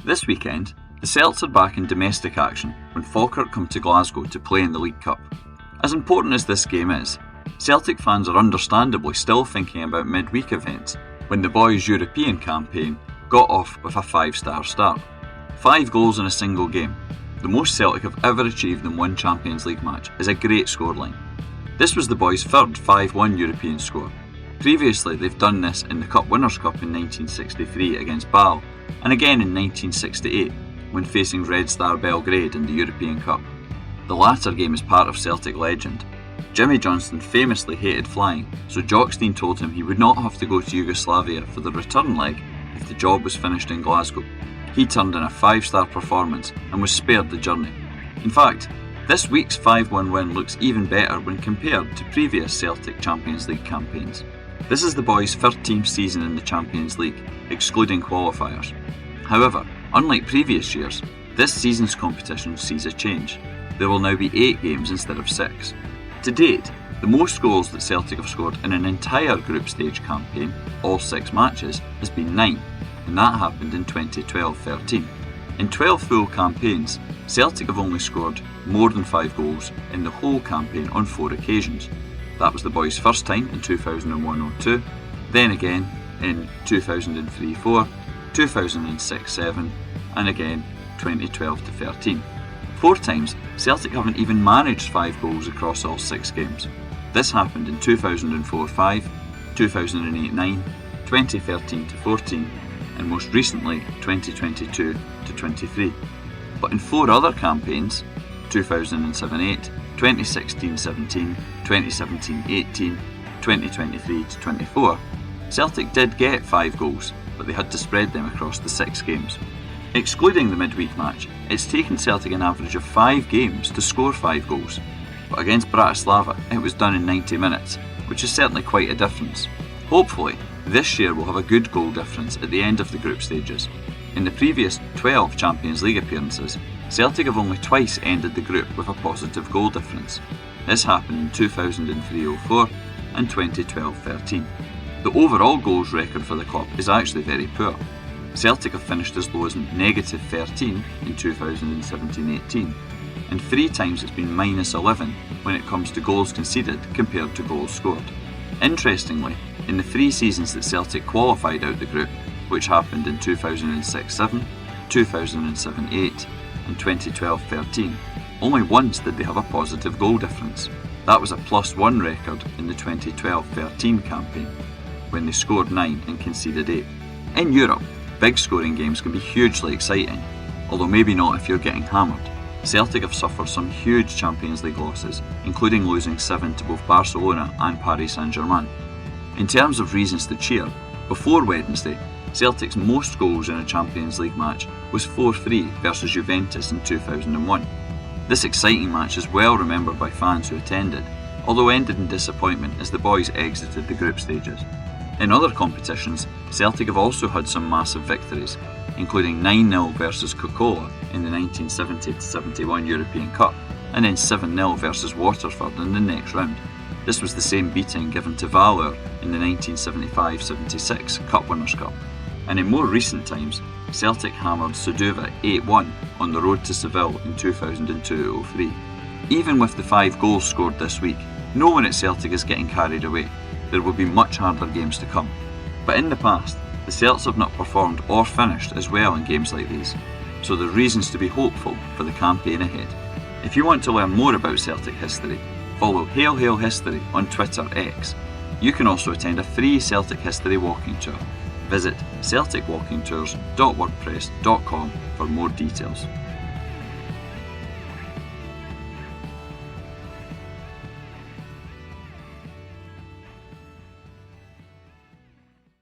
This weekend, the Celts are back in domestic action when Falkirk come to Glasgow to play in the League Cup. As important as this game is, Celtic fans are understandably still thinking about midweek events when the boys' European campaign got off with a 5-star start. 5 goals in a single game, the most Celtic have ever achieved in one Champions League match, is a great scoreline. This was the boys' third 5-1 European score. Previously they've done this in the Cup Winners' Cup in 1963 against Bâle, and again in 1968 when facing Red Star Belgrade in the European Cup. The latter game is part of Celtic legend. Jimmy Johnstone famously hated flying, so Jockstein told him he would not have to go to Yugoslavia for the return leg if the job was finished in Glasgow. He turned in a 5-star performance and was spared the journey. In fact, this week's 5-1 win looks even better when compared to previous Celtic Champions League campaigns. This is the boys' 13th season in the Champions League, excluding qualifiers. However, unlike previous years, this season's competition sees a change. There will now be 8 games instead of 6. To date, the most goals that Celtic have scored in an entire group stage campaign, all 6 matches, has been 9, and that happened in 2012-13. In 12 full campaigns, Celtic have only scored more than 5 goals in the whole campaign on 4 occasions. That was the boys' first time in 2001-02, then again in 2003-04, 2006-07, and again 2012-13. 4 times, Celtic haven't even managed 5 goals across all 6 games. This happened in 2004-05, 2008-09, 2013-14, and most recently 2022-23. But in 4 other campaigns, 2007-08, 2016-17, 2017-18, 2023-24, Celtic did get 5 goals, but they had to spread them across the 6 games. Excluding the midweek match, it's taken Celtic an average of 5 games to score 5 goals, but against Bratislava it was done in 90 minutes, which is certainly quite a difference. Hopefully, this year we'll have a good goal difference at the end of the group stages. In the previous 12 Champions League appearances, Celtic have only twice ended the group with a positive goal difference. This happened in 2003-04 and 2012-13. The overall goals record for the club is actually very poor. Celtic have finished as low as -13 in 2017-18, and 3 times it's been -11 when it comes to goals conceded compared to goals scored. Interestingly, in the 3 seasons that Celtic qualified out the group, which happened in 2006-07, 2007-08 and 2012-13, only once did they have a positive goal difference. That was a +1 record in the 2012-13 campaign, when they scored 9 and conceded 8. In Europe, big scoring games can be hugely exciting, although maybe not if you're getting hammered. Celtic have suffered some huge Champions League losses, including losing 7 to both Barcelona and Paris Saint-Germain. In terms of reasons to cheer, before Wednesday, Celtic's most goals in a Champions League match was 4-3 versus Juventus in 2001. This exciting match is well remembered by fans who attended, although ended in disappointment as the boys exited the group stages. In other competitions, Celtic have also had some massive victories, including 9-0 versus Coca-Cola in the 1970-71 European Cup, and then 7-0 versus Waterford in the next round. This was the same beating given to Valur in the 1975-76 Cup Winners' Cup. And in more recent times, Celtic hammered Sudova 8-1 on the road to Seville in 2002-03. Even with the 5 goals scored this week, no one at Celtic is getting carried away. There will be much harder games to come. But in the past, the Celts have not performed or finished as well in games like these, so there are reasons to be hopeful for the campaign ahead. If you want to learn more about Celtic history, follow Hail Hail History on Twitter X. You can also attend a free Celtic history walking tour. Visit celticwalkingtours.wordpress.com for more details.